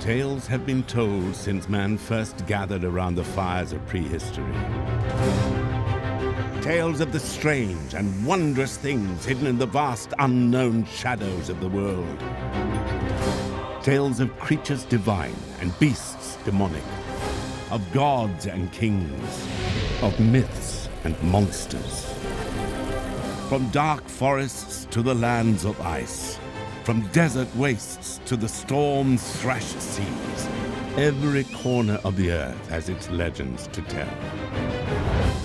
Tales have been told since man first gathered around the fires of prehistory. Tales of the strange and wondrous things hidden in the vast unknown shadows of the world. Tales of creatures divine and beasts demonic, of gods and kings, of myths and monsters. From dark forests to the lands of ice, from desert wastes to the storm-thrashed seas, every corner of the earth has its legends to tell.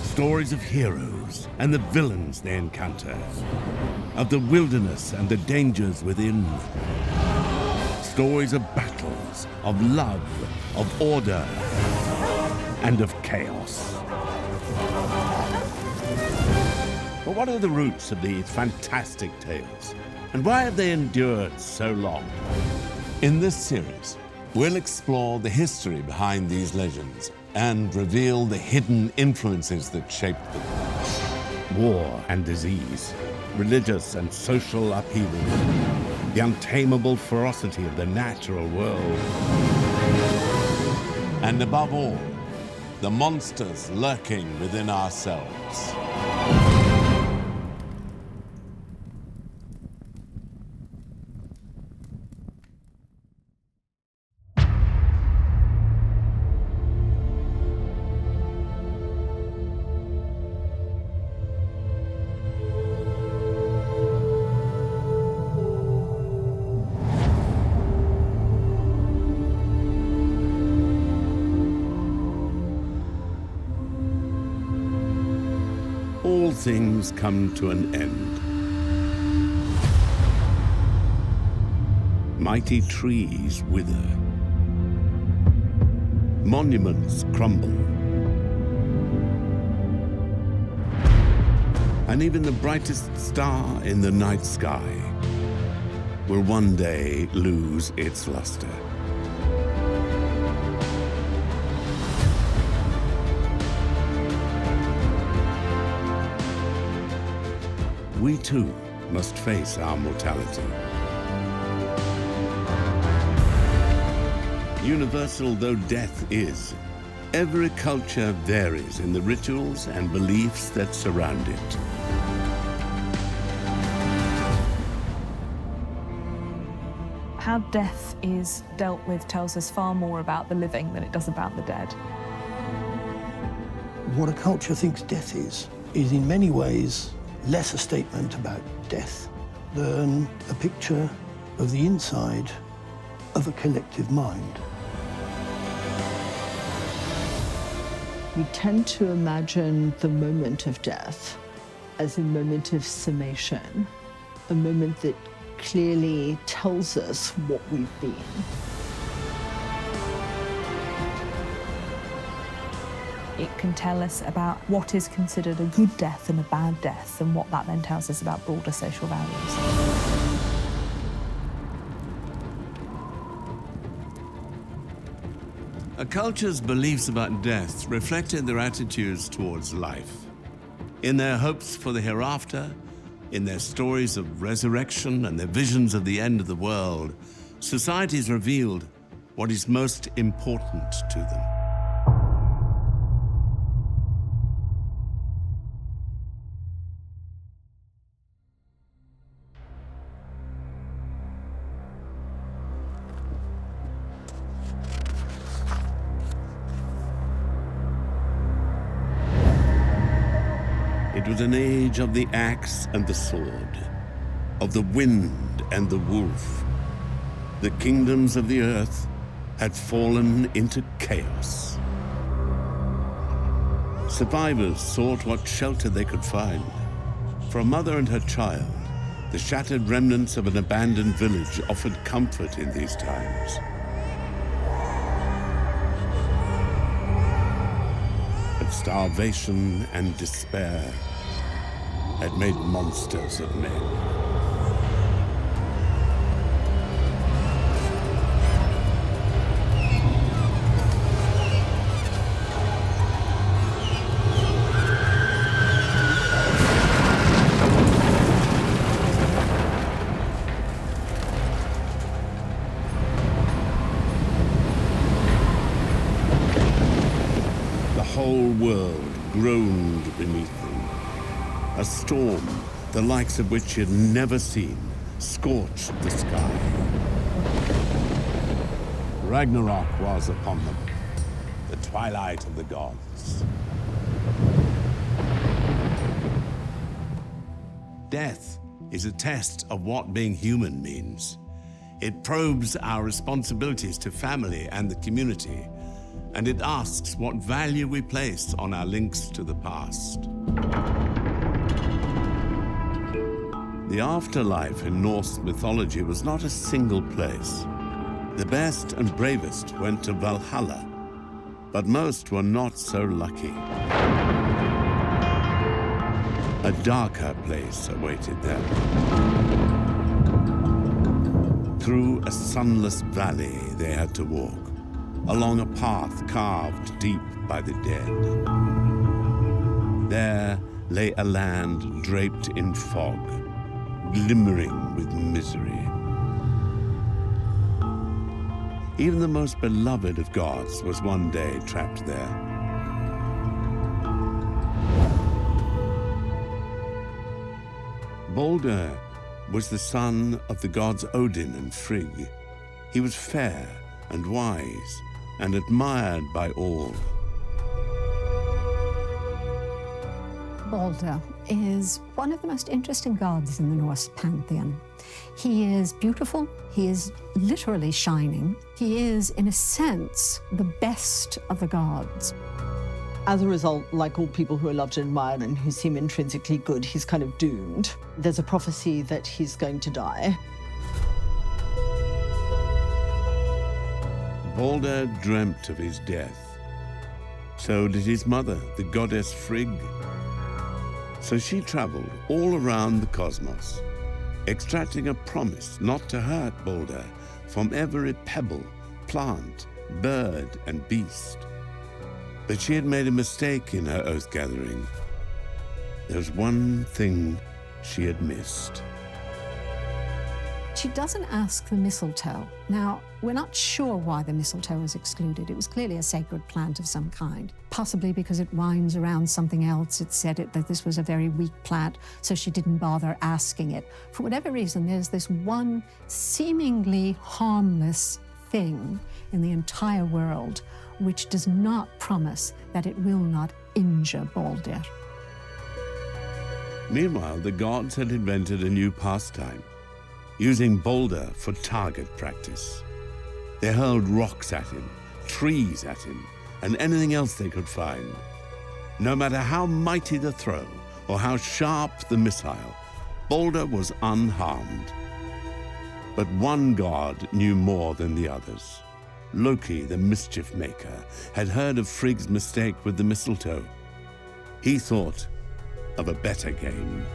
Stories of heroes and the villains they encounter, of the wilderness and the dangers within. Stories of battles, of love, of order, and of chaos. But what are the roots of these fantastic tales? And why have they endured so long? In this series, we'll explore the history behind these legends and reveal the hidden influences that shaped them. War and disease, religious and social upheaval, the untamable ferocity of the natural world. And above all, the monsters lurking within ourselves. All things come to an end. Mighty trees wither. Monuments crumble. And even the brightest star in the night sky will one day lose its luster. We too must face our mortality. Universal though death is, every culture varies in the rituals and beliefs that surround it. How death is dealt with tells us far more about the living than it does about the dead. What a culture thinks death is in many ways less a statement about death than a picture of the inside of a collective mind. We tend to imagine the moment of death as a moment of summation, a moment that clearly tells us what we've been. It can tell us about what is considered a good death and a bad death, and what that then tells us about broader social values. A culture's beliefs about death reflected their attitudes towards life. In their hopes for the hereafter, in their stories of resurrection and their visions of the end of the world, societies revealed what is most important to them. It was an age of the axe and the sword, of the wind and the wolf. The kingdoms of the earth had fallen into chaos. Survivors sought what shelter they could find. For a mother and her child, the shattered remnants of an abandoned village offered comfort in these times. But starvation and despair had made monsters of men. groaned beneath them. A storm, the likes of which he had never seen, scorched the sky. Ragnarok was upon them, the twilight of the gods. Death is a test of what being human means. It probes our responsibilities to family and the community, and it asks what value we place on our links to the past. The afterlife in Norse mythology was not a single place. The best and bravest went to Valhalla, but most were not so lucky. A darker place awaited them. Through a sunless valley they had to walk, along a path carved deep by the dead. There lay a land draped in fog, glimmering with misery. Even the most beloved of gods was one day trapped there. Baldur was the son of the gods Odin and Frigg. He was fair and wise and admired by all. Baldur is one of the most interesting gods in the Norse pantheon. He is beautiful, he is literally shining. He is, in a sense, the best of the gods. As a result, like all people who are loved and admired and who seem intrinsically good, he's kind of doomed. There's a prophecy that he's going to die. Baldur dreamt of his death. So did his mother, the goddess Frigg. So she traveled all around the cosmos, extracting a promise not to hurt Baldur from every pebble, plant, bird, and beast. But she had made a mistake in her oath-gathering. There was one thing she had missed. She doesn't ask the mistletoe. Now, we're not sure why the mistletoe was excluded. It was clearly a sacred plant of some kind, possibly because it winds around something else. It said that this was a very weak plant, so she didn't bother asking it. For whatever reason, there's this one seemingly harmless thing in the entire world which does not promise that it will not injure Baldur. Meanwhile, the gods had invented a new pastime, using Baldur for target practice. They hurled rocks at him, trees at him, and anything else they could find. No matter how mighty the throw or how sharp the missile, Baldur was unharmed. But one god knew more than the others. Loki, the mischief maker, had heard of Frigg's mistake with the mistletoe. He thought of a better game.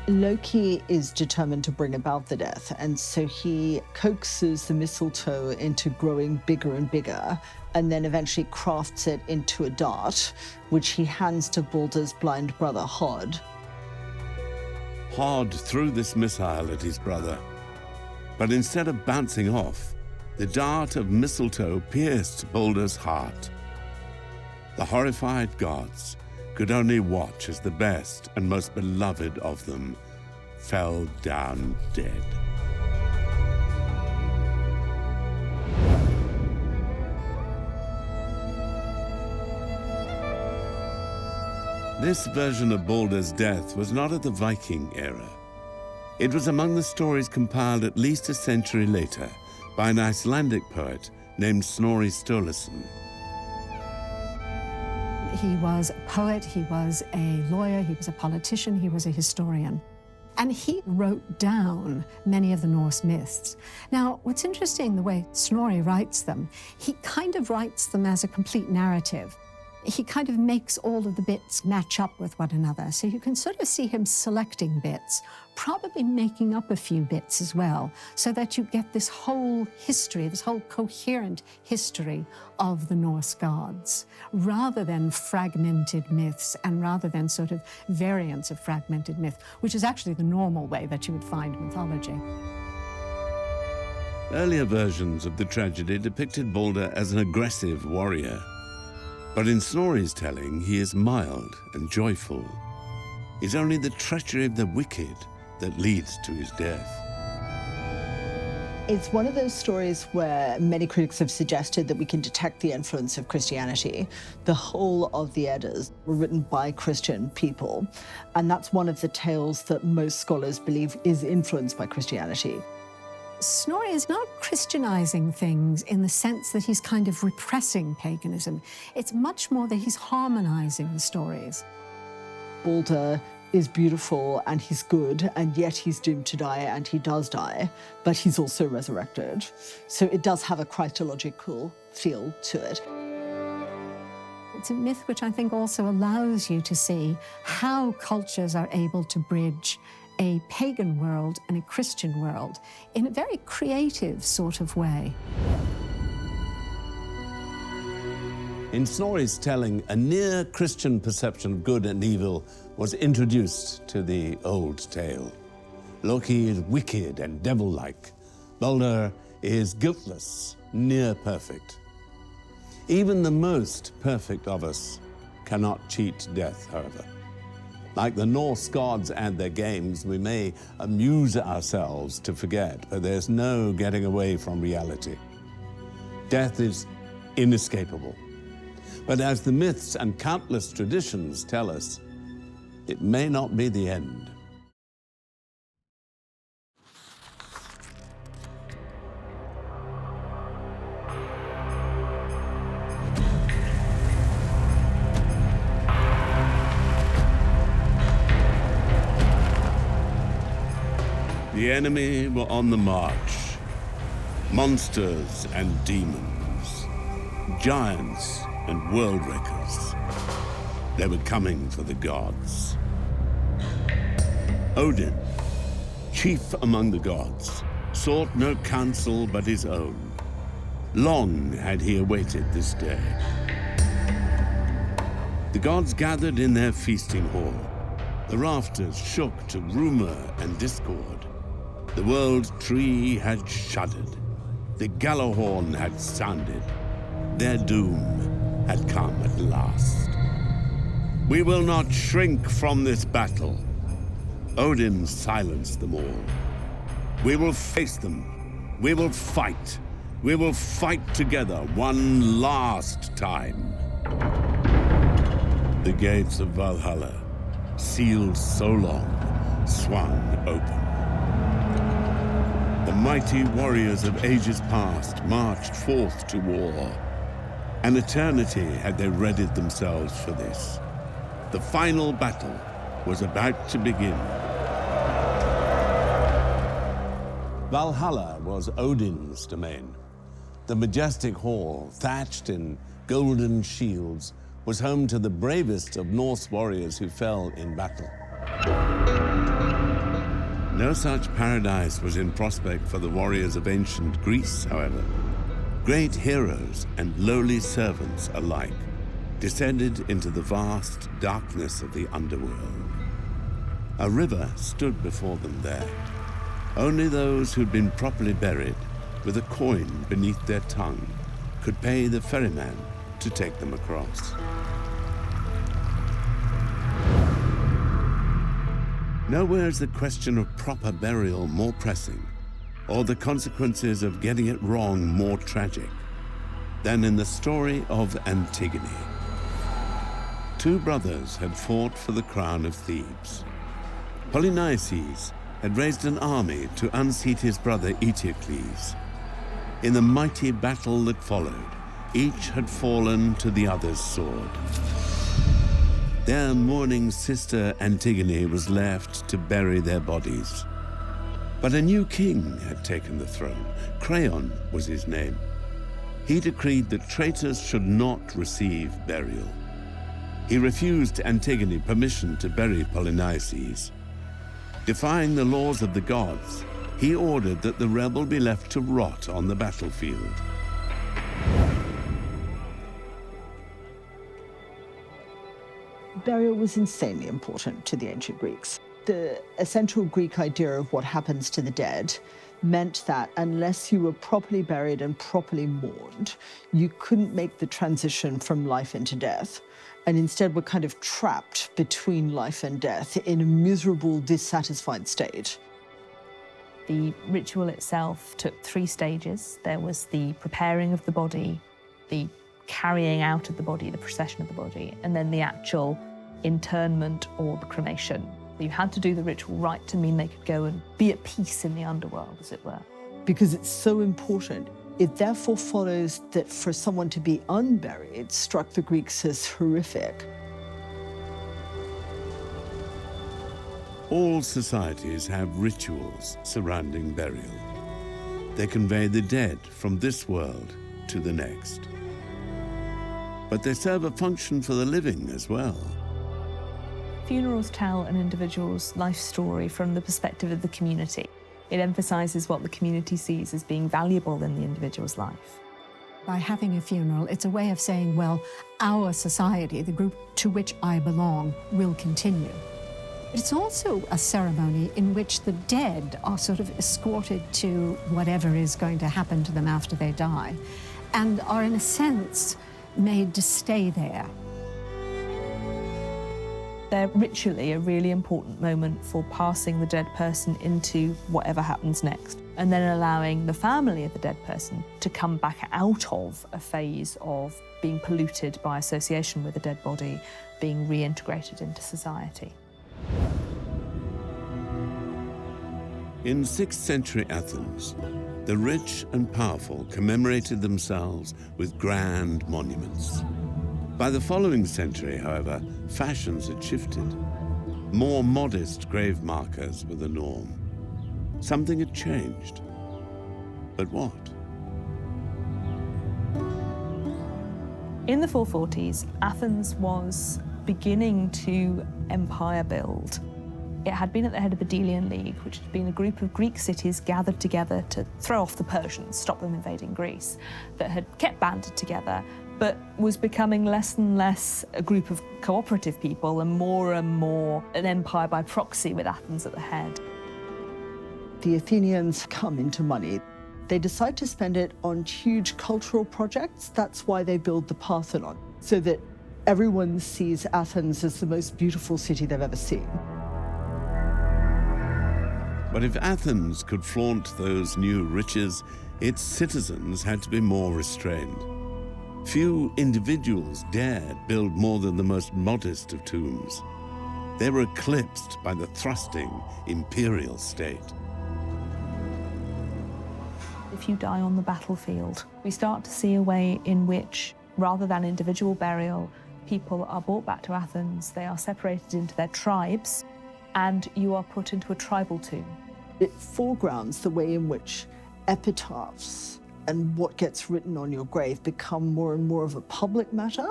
Loki is determined to bring about the death, and so he coaxes the mistletoe into growing bigger and bigger, and then eventually crafts it into a dart, which he hands to Baldur's blind brother, Hod. Hod threw this missile at his brother, but instead of bouncing off, the dart of mistletoe pierced Baldur's heart. The horrified gods could only watch as the best and most beloved of them fell down dead. This version of Baldur's death was not of the Viking era. It was among the stories compiled at least a century later by an Icelandic poet named Snorri Sturluson. He was a poet, he was a lawyer, he was a politician, he was a historian. And he wrote down many of the Norse myths. Now, what's interesting, the way Snorri writes them, he kind of writes them as a complete narrative. He kind of makes all of the bits match up with one another. So you can sort of see him selecting bits, probably making up a few bits as well, so that you get this whole history, this whole coherent history of the Norse gods, rather than fragmented myths and rather than sort of variants of fragmented myth, which is actually the normal way that you would find mythology. Earlier versions of the tragedy depicted Baldur as an aggressive warrior. But in Snorri's telling, he is mild and joyful. It's only the treachery of the wicked that leads to his death. It's one of those stories where many critics have suggested that we can detect the influence of Christianity. The whole of the Eddas were written by Christian people, and that's one of the tales that most scholars believe is influenced by Christianity. Snorri is not Christianizing things in the sense that he's kind of repressing paganism. It's much more that he's harmonizing the stories. Baldur is beautiful and he's good, and yet he's doomed to die, and he does die, but he's also resurrected. So it does have a Christological feel to it. It's a myth which I think also allows you to see how cultures are able to bridge a pagan world and a Christian world in a very creative sort of way. In Snorri's telling, a near-Christian perception of good and evil was introduced to the old tale. Loki is wicked and devil-like. Baldur is guiltless, near-perfect. Even the most perfect of us cannot cheat death, however. Like the Norse gods and their games, we may amuse ourselves to forget, but there's no getting away from reality. Death is inescapable. But as the myths and countless traditions tell us, it may not be the end. The enemy were on the march. Monsters and demons, giants and world wreckers. They were coming for the gods. Odin, chief among the gods, sought no counsel but his own. Long had he awaited this day. The gods gathered in their feasting hall. The rafters shook to rumor and discord. The world tree had shuddered. The Gjallarhorn had sounded. Their doom had come at last. We will not shrink from this battle. Odin silenced them all. We will face them. We will fight. We will fight together one last time. The gates of Valhalla, sealed so long, swung open. The mighty warriors of ages past marched forth to war. An eternity had they readied themselves for this. The final battle was about to begin. Valhalla was Odin's domain. The majestic hall, thatched in golden shields, was home to the bravest of Norse warriors who fell in battle. No such paradise was in prospect for the warriors of ancient Greece, however. Great heroes and lowly servants alike descended into the vast darkness of the underworld. A river stood before them there. Only those who'd been properly buried, with a coin beneath their tongue, could pay the ferryman to take them across. Nowhere is the question of proper burial more pressing, or the consequences of getting it wrong more tragic, than in the story of Antigone. Two brothers had fought for the crown of Thebes. Polynices had raised an army to unseat his brother Eteocles. In the mighty battle that followed, each had fallen to the other's sword. Their mourning sister Antigone was left to bury their bodies. But a new king had taken the throne. Creon was his name. He decreed that traitors should not receive burial. He refused Antigone permission to bury Polynices. Defying the laws of the gods, he ordered that the rebel be left to rot on the battlefield. Burial was insanely important to the ancient Greeks. The essential Greek idea of what happens to the dead meant that unless you were properly buried and properly mourned, you couldn't make the transition from life into death, and instead were kind of trapped between life and death in a miserable, dissatisfied state. The ritual itself took 3 stages. There was the preparing of the body, the carrying out of the body, the procession of the body, and then the actual internment or the cremation. You had to do the ritual right to mean they could go and be at peace in the underworld, as it were. Because it's so important, it therefore follows that for someone to be unburied struck the Greeks as horrific. All societies have rituals surrounding burial. They convey the dead from this world to the next. But they serve a function for the living as well. Funerals tell an individual's life story from the perspective of the community. It emphasises what the community sees as being valuable in the individual's life. By having a funeral, it's a way of saying, well, our society, the group to which I belong, will continue. It's also a ceremony in which the dead are sort of escorted to whatever is going to happen to them after they die, and are, in a sense, made to stay there. They're ritually a really important moment for passing the dead person into whatever happens next, and then allowing the family of the dead person to come back out of a phase of being polluted by association with a dead body, being reintegrated into society. In 6th century Athens, the rich and powerful commemorated themselves with grand monuments. By the following century, however, fashions had shifted. More modest grave markers were the norm. Something had changed. But what? In the 440s, Athens was beginning to empire build. It had been at the head of the Delian League, which had been a group of Greek cities gathered together to throw off the Persians, stop them invading Greece, that had kept banded together, but was becoming less and less a group of cooperative people and more an empire by proxy with Athens at the head. The Athenians come into money. They decide to spend it on huge cultural projects. That's why they build the Parthenon, so that everyone sees Athens as the most beautiful city they've ever seen. But if Athens could flaunt those new riches, its citizens had to be more restrained. Few individuals dared build more than the most modest of tombs. They were eclipsed by the thrusting imperial state. If you die on the battlefield, we start to see a way in which, rather than individual burial, people are brought back to Athens, they are separated into their tribes, and you are put into a tribal tomb. It foregrounds the way in which epitaphs and what gets written on your grave become more and more of a public matter,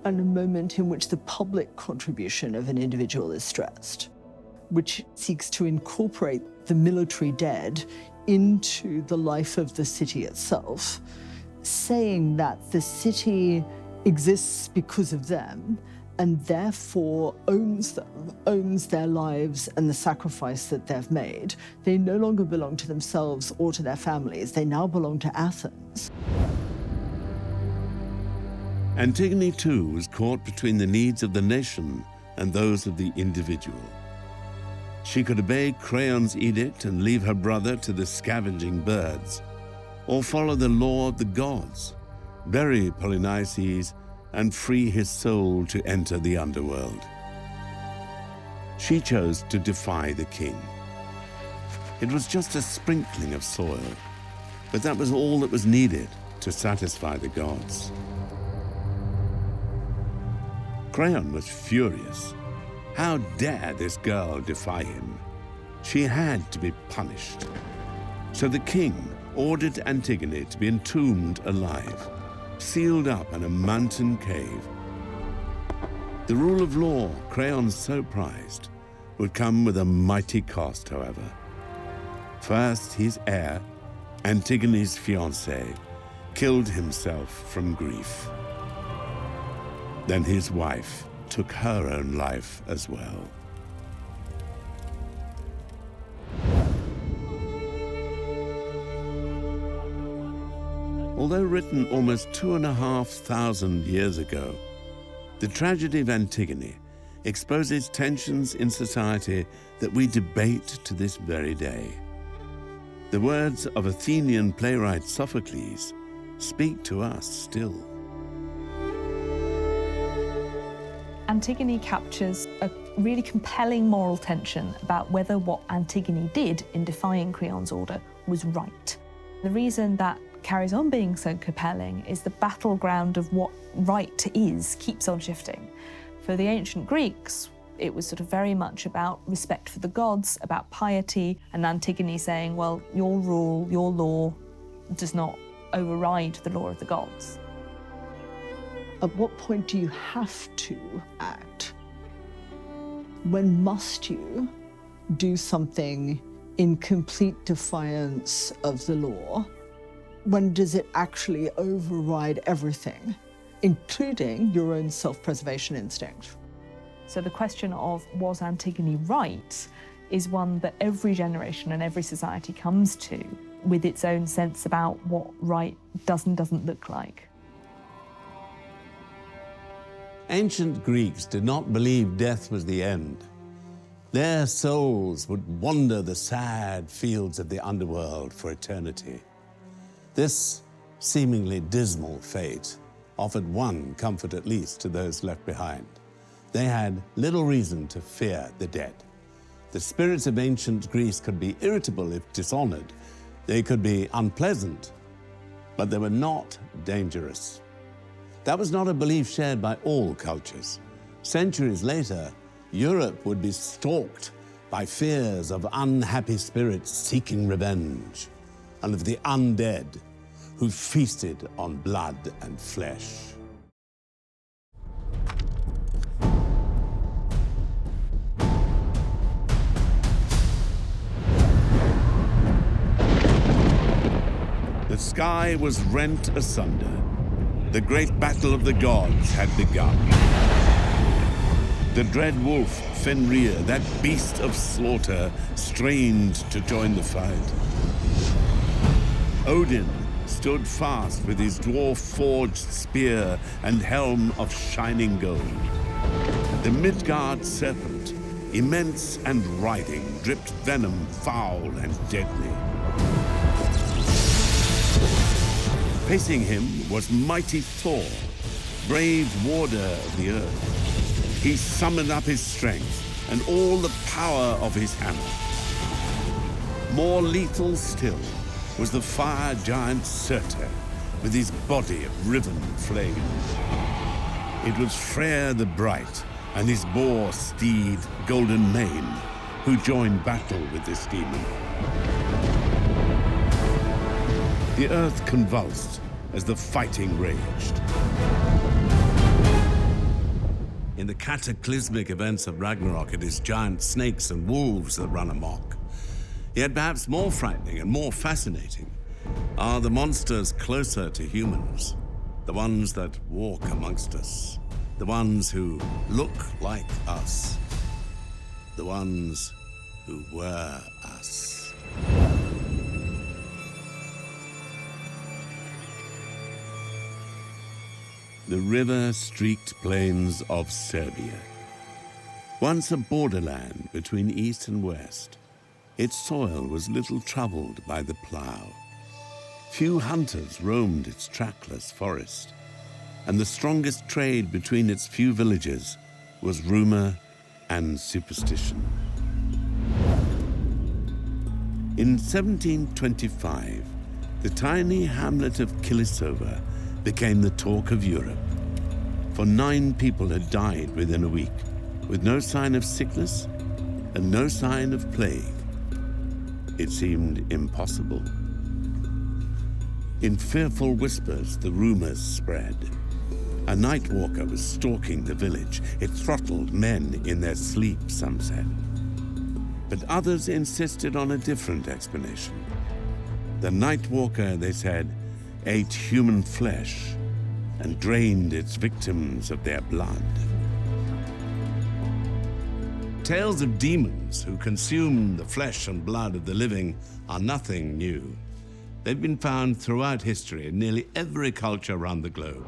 and a moment in which the public contribution of an individual is stressed, which seeks to incorporate the military dead into the life of the city itself, saying that the city exists because of them, and therefore owns them, owns their lives and the sacrifice that they've made. They no longer belong to themselves or to their families. They now belong to Athens. Antigone, too, was caught between the needs of the nation and those of the individual. She could obey Creon's edict and leave her brother to the scavenging birds, or follow the law of the gods, bury Polynices, and free his soul to enter the underworld. She chose to defy the king. It was just a sprinkling of soil, but that was all that was needed to satisfy the gods. Creon was furious. How dare this girl defy him? She had to be punished. So the king ordered Antigone to be entombed alive, sealed up in a mountain cave. The rule of law Creon so prized would come with a mighty cost, however. First, his heir, Antigone's fiancé, killed himself from grief. Then his wife took her own life as well. Although written almost 2,500 years ago, the tragedy of Antigone exposes tensions in society that we debate to this very day. The words of Athenian playwright Sophocles speak to us still. Antigone captures a really compelling moral tension about whether what Antigone did in defying Creon's order was right. The reason that carries on being so compelling is the battleground of what right is keeps on shifting. For the ancient Greeks, it was sort of very much about respect for the gods, about piety, and Antigone saying, well, your rule, your law does not override the law of the gods. At what point do you have to act? When must you do something in complete defiance of the law? When does it actually override everything, including your own self-preservation instinct? So the question of was Antigone right is one that every generation and every society comes to with its own sense about what right does and doesn't look like. Ancient Greeks did not believe death was the end. Their souls would wander the sad fields of the underworld for eternity. This seemingly dismal fate offered one comfort at least to those left behind. They had little reason to fear the dead. The spirits of ancient Greece could be irritable if dishonored. They could be unpleasant, but they were not dangerous. That was not a belief shared by all cultures. Centuries later, Europe would be stalked by fears of unhappy spirits seeking revenge, and of the undead who feasted on blood and flesh. The sky was rent asunder. The great battle of the gods had begun. The dread wolf, Fenrir, that beast of slaughter, strained to join the fight. Odin stood fast with his dwarf-forged spear and helm of shining gold. The Midgard serpent, immense and writhing, dripped venom foul and deadly. Facing him was mighty Thor, brave warder of the earth. He summoned up his strength and all the power of his hammer. More lethal still was the fire giant Surtur, with his body of riven flame. It was Freyr the Bright and his boar steed Golden Mane who joined battle with this demon. The earth convulsed as the fighting raged. In the cataclysmic events of Ragnarok, it is giant snakes and wolves that run amok. Yet perhaps more frightening and more fascinating are the monsters closer to humans, the ones that walk amongst us, the ones who look like us, the ones who were us. The river-streaked plains of Serbia. Once a borderland between east and west, its soil was little troubled by the plough. Few hunters roamed its trackless forest, and the strongest trade between its few villages was rumor and superstition. In 1725, the tiny hamlet of Kilisova became the talk of Europe. For 9 people had died within a week, with no sign of sickness and no sign of plague. It seemed impossible. In fearful whispers, the rumors spread. A night walker was stalking the village. It throttled men in their sleep, some said. But others insisted on a different explanation. The night walker, they said, ate human flesh and drained its victims of their blood. Tales of demons who consume the flesh and blood of the living are nothing new. They've been found throughout history in nearly every culture around the globe.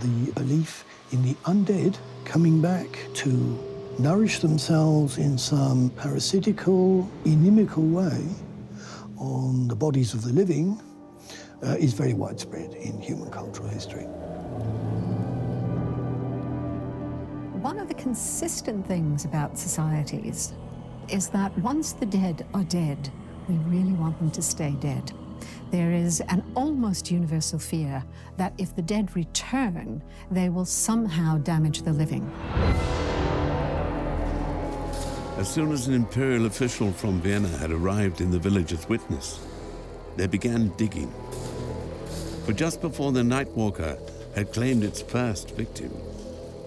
The belief in the undead coming back to nourish themselves in some parasitical, inimical way on the bodies of the living is very widespread in human cultural history. One of the consistent things about societies is that once the dead are dead, we really want them to stay dead. There is an almost universal fear that if the dead return, they will somehow damage the living. As soon as an imperial official from Vienna had arrived in the village as witness, they began digging. For just before the Nightwalker had claimed its first victim,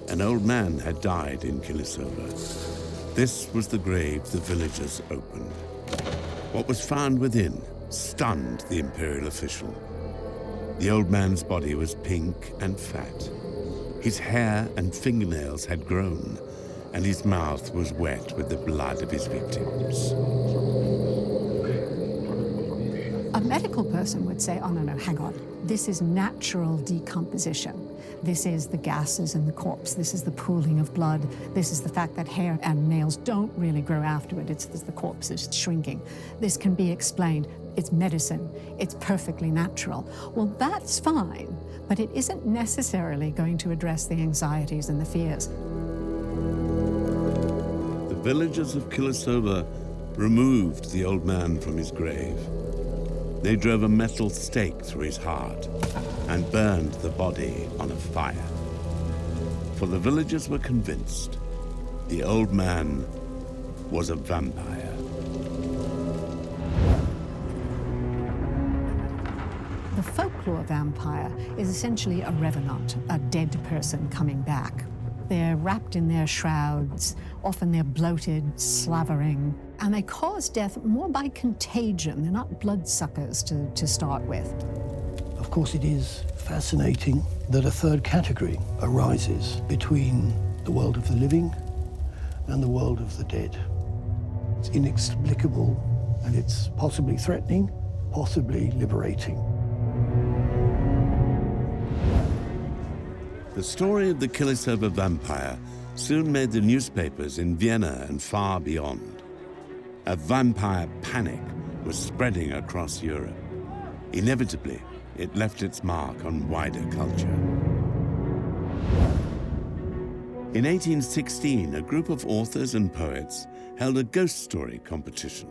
an old man had died in Kilisova. This was the grave the villagers opened. What was found within stunned the imperial official. The old man's body was pink and fat. His hair and fingernails had grown, and his mouth was wet with the blood of his victims. A medical person would say, oh, no, hang on. This is natural decomposition. This is the gases in the corpse. This is the pooling of blood. This is the fact that hair and nails don't really grow afterward. It's the corpse is shrinking. This can be explained. It's medicine. It's perfectly natural. Well, that's fine, but it isn't necessarily going to address the anxieties and the fears. The villagers of Kilisova removed the old man from his grave. They drove a metal stake through his heart and burned the body on a fire. For the villagers were convinced the old man was a vampire. The folklore vampire is essentially a revenant, a dead person coming back. They're wrapped in their shrouds, often they're bloated, slavering, and they cause death more by contagion. They're not bloodsuckers to start with. Of course, it is fascinating that a third category arises between the world of the living and the world of the dead. It's inexplicable, and it's possibly threatening, possibly liberating. The story of the Kilisova vampire soon made the newspapers in Vienna and far beyond. A vampire panic was spreading across Europe. Inevitably, it left its mark on wider culture. In 1816, a group of authors and poets held a ghost story competition.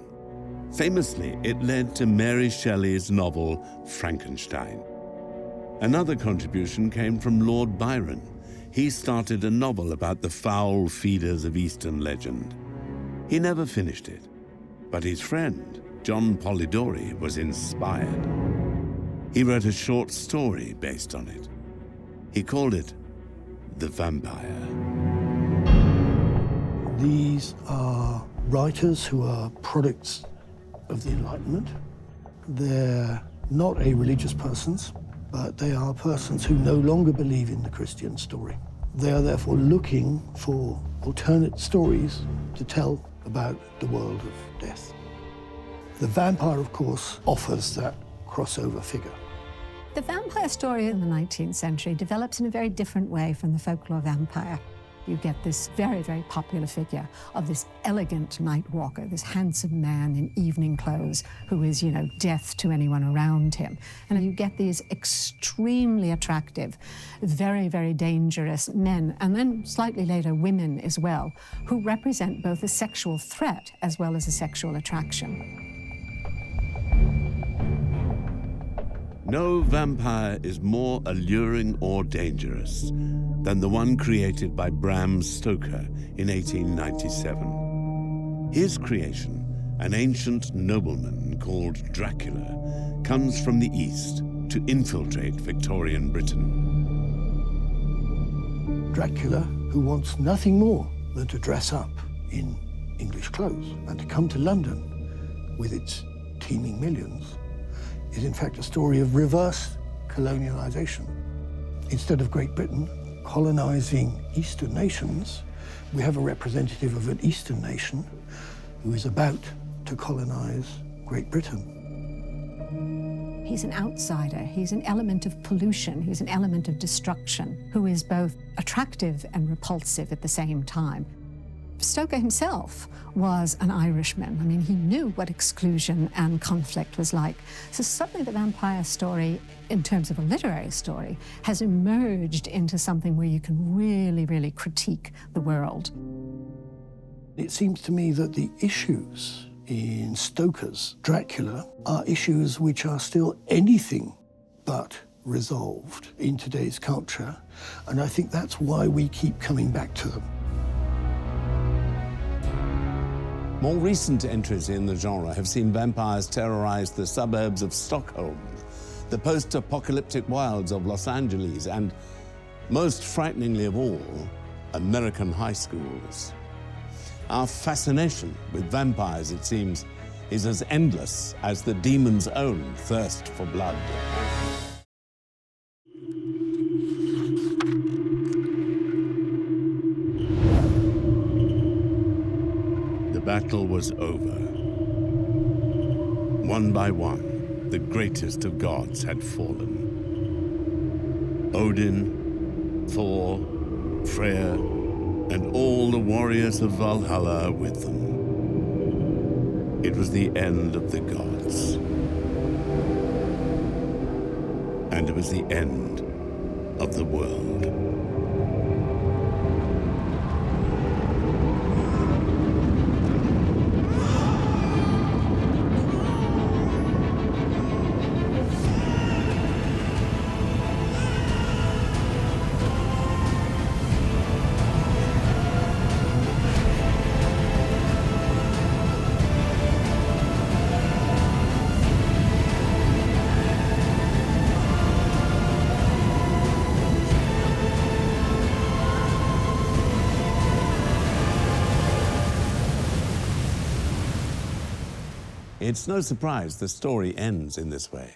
Famously, it led to Mary Shelley's novel Frankenstein. Another contribution came from Lord Byron. He started a novel about the foul feeders of Eastern legend. He never finished it, but his friend, John Polidori, was inspired. He wrote a short story based on it. He called it The Vampire. These are writers who are products of the Enlightenment. They're not religious persons, but they are persons who no longer believe in the Christian story. They are therefore looking for alternate stories to tell about the world of death. The vampire, of course, offers that crossover figure. The vampire story in the 19th century develops in a very different way from the folklore vampire. You get this very, very popular figure of this elegant night walker, this handsome man in evening clothes who is, death to anyone around him. And you get these extremely attractive, very, very dangerous men, and then slightly later women as well, who represent both a sexual threat as well as a sexual attraction. No vampire is more alluring or dangerous than the one created by Bram Stoker in 1897. His creation, an ancient nobleman called Dracula, comes from the East to infiltrate Victorian Britain. Dracula, who wants nothing more than to dress up in English clothes and to come to London with its teeming millions, is in fact a story of reverse colonialization. Instead of Great Britain colonizing Eastern nations, we have a representative of an Eastern nation who is about to colonize Great Britain. He's an outsider. He's an element of pollution. He's an element of destruction, who is both attractive and repulsive at the same time. Stoker himself was an Irishman. I mean, he knew what exclusion and conflict was like. So suddenly the vampire story, in terms of a literary story, has emerged into something where you can really, really critique the world. It seems to me that the issues in Stoker's Dracula are issues which are still anything but resolved in today's culture, and I think that's why we keep coming back to them. More recent entries in the genre have seen vampires terrorize the suburbs of Stockholm, the post-apocalyptic wilds of Los Angeles, and, most frighteningly of all, American high schools. Our fascination with vampires, it seems, is as endless as the demon's own thirst for blood. The battle was over. One by one, the greatest of gods had fallen. Odin, Thor, Freya, and all the warriors of Valhalla with them. It was the end of the gods. And it was the end of the world. It's no surprise the story ends in this way.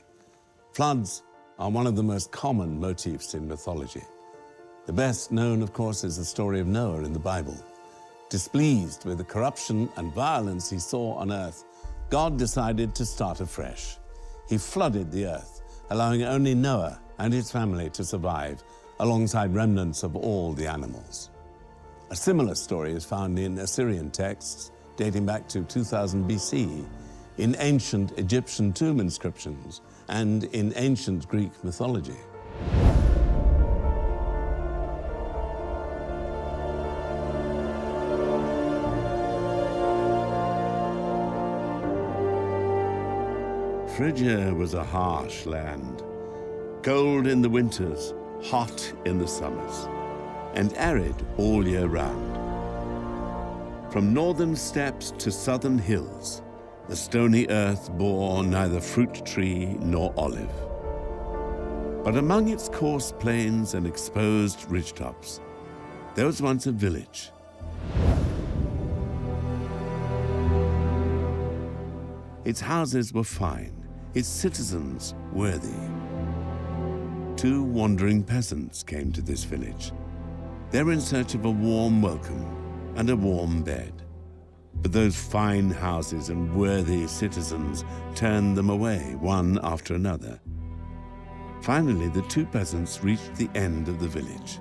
Floods are one of the most common motifs in mythology. The best known, of course, is the story of Noah in the Bible. Displeased with the corruption and violence he saw on earth, God decided to start afresh. He flooded the earth, allowing only Noah and his family to survive, alongside remnants of all the animals. A similar story is found in Assyrian texts dating back to 2000 BC, in ancient Egyptian tomb inscriptions, and in ancient Greek mythology. Phrygia was a harsh land, cold in the winters, hot in the summers, and arid all year round. From northern steppes to southern hills, the stony earth bore neither fruit tree nor olive. But among its coarse plains and exposed ridgetops, there was once a village. Its houses were fine, its citizens worthy. Two wandering peasants came to this village. They were in search of a warm welcome and a warm bed. But those fine houses and worthy citizens turned them away, one after another. Finally, the two peasants reached the end of the village.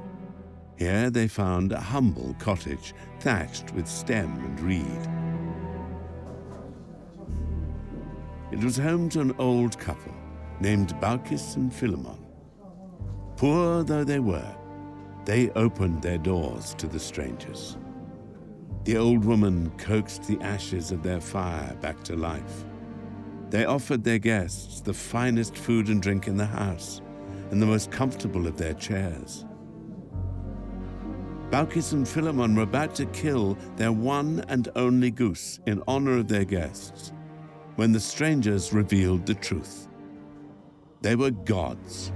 Here they found a humble cottage thatched with stem and reed. It was home to an old couple named Balkis and Philemon. Poor though they were, they opened their doors to the strangers. The old woman coaxed the ashes of their fire back to life. They offered their guests the finest food and drink in the house and the most comfortable of their chairs. Balkis and Philemon were about to kill their one and only goose in honor of their guests when the strangers revealed the truth. They were gods,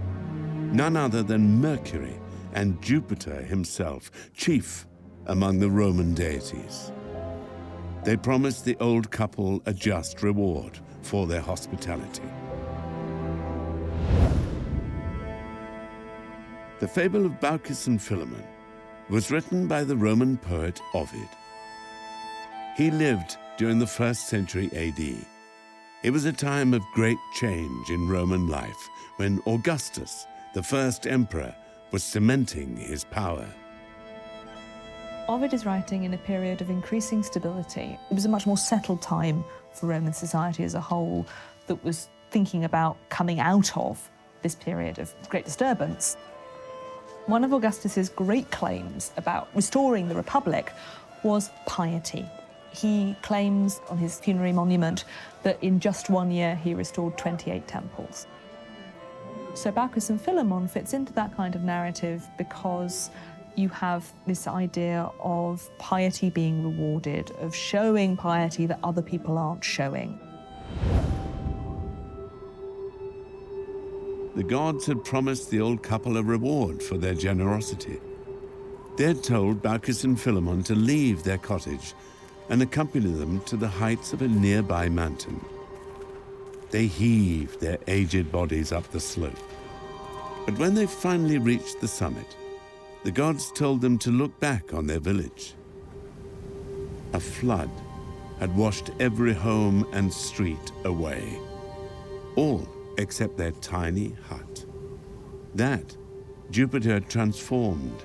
none other than Mercury and Jupiter himself, chief among the Roman deities. They promised the old couple a just reward for their hospitality. The fable of Balkis and Philemon was written by the Roman poet Ovid. He lived during the 1st century AD. It was a time of great change in Roman life when Augustus, the first emperor, was cementing his power. Ovid is writing in a period of increasing stability. It was a much more settled time for Roman society as a whole that was thinking about coming out of this period of great disturbance. One of Augustus's great claims about restoring the Republic was piety. He claims on his funerary monument that in just 1 year he restored 28 temples. So Baucis and Philemon fits into that kind of narrative because you have this idea of piety being rewarded, of showing piety that other people aren't showing. The gods had promised the old couple a reward for their generosity. They had told Baucis and Philemon to leave their cottage and accompany them to the heights of a nearby mountain. They heaved their aged bodies up the slope. But when they finally reached the summit, the gods told them to look back on their village. A flood had washed every home and street away, all except their tiny hut. That Jupiter had transformed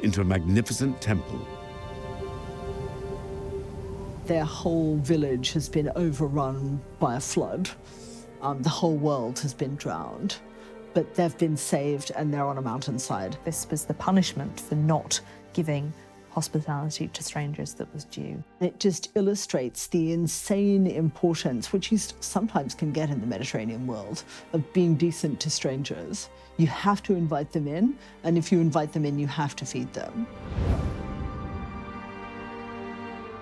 into a magnificent temple. Their whole village has been overrun by a flood. The whole world has been drowned, but they've been saved and they're on a mountainside. This was the punishment for not giving hospitality to strangers that was due. It just illustrates the insane importance, which you sometimes can get in the Mediterranean world, of being decent to strangers. You have to invite them in, and if you invite them in, you have to feed them.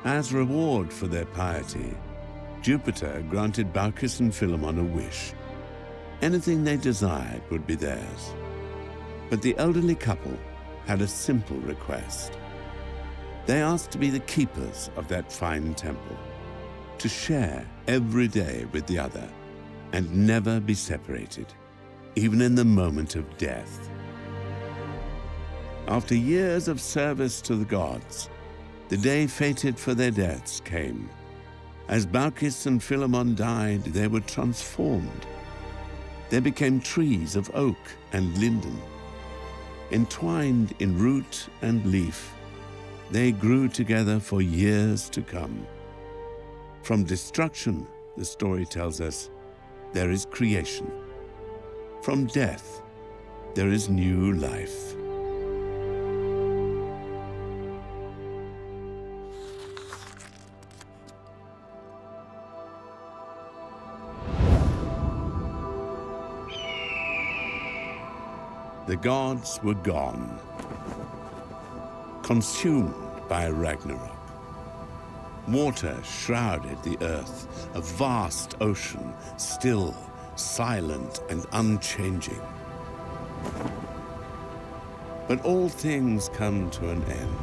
As reward for their piety, Jupiter granted Baucis and Philemon a wish. Anything they desired would be theirs. But the elderly couple had a simple request. They asked to be the keepers of that fine temple, to share every day with the other, and never be separated, even in the moment of death. After years of service to the gods, the day fated for their deaths came. As Baucis and Philemon died, they were transformed. They became trees of oak and linden. Entwined in root and leaf, they grew together for years to come. From destruction, the story tells us, there is creation. From death, there is new life. The gods were gone, consumed by Ragnarok. Water shrouded the earth, a vast ocean, still, silent, and unchanging. But all things come to an end.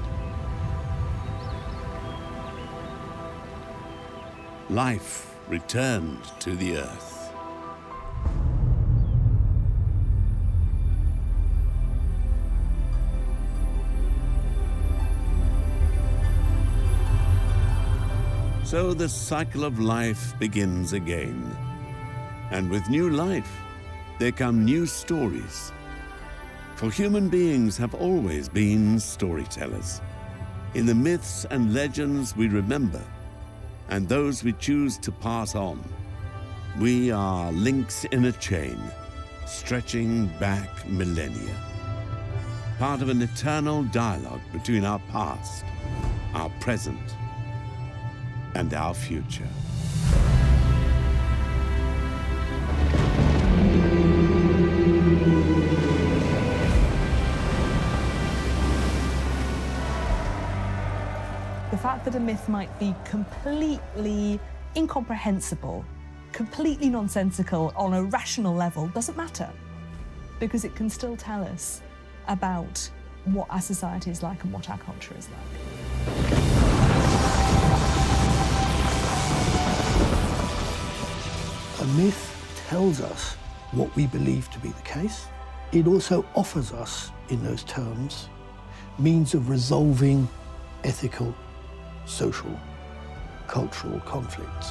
Life returned to the earth. So the cycle of life begins again. And with new life, there come new stories. For human beings have always been storytellers. In the myths and legends we remember, and those we choose to pass on, we are links in a chain, stretching back millennia. Part of an eternal dialogue between our past, our present, and our future. The fact that a myth might be completely incomprehensible, completely nonsensical on a rational level doesn't matter, because it can still tell us about what our society is like and what our culture is like. A myth tells us what we believe to be the case. It also offers us, in those terms, means of resolving ethical, social, cultural conflicts.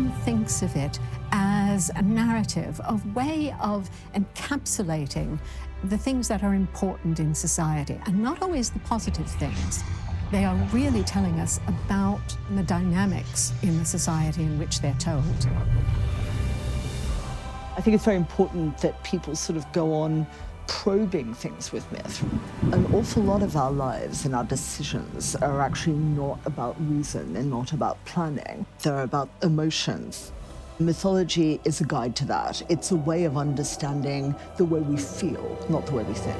everyone thinks of it as a narrative, a way of encapsulating the things that are important in society, and not always the positive things. They are really telling us about the dynamics in the society in which they're told. I think it's very important that people sort of go on probing things with myth. An awful lot of our lives and our decisions are actually not about reason and not about planning. They're about emotions. Mythology is a guide to that. It's a way of understanding the way we feel, not the way we think.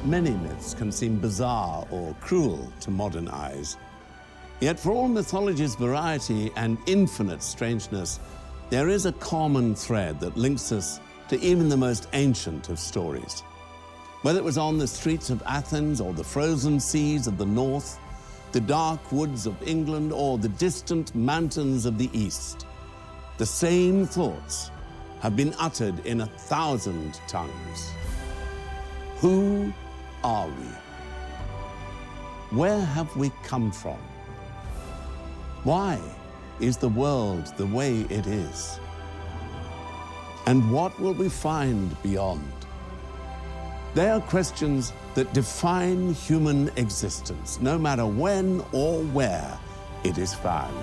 Many myths can seem bizarre or cruel to modern eyes. Yet for all mythology's variety and infinite strangeness, there is a common thread that links us to even the most ancient of stories. Whether it was on the streets of Athens or the frozen seas of the north, the dark woods of England or the distant mountains of the east, the same thoughts have been uttered in 1,000 tongues. Who are we? Where have we come from? Why is the world the way it is? And what will we find beyond? They are questions that define human existence, no matter when or where it is found.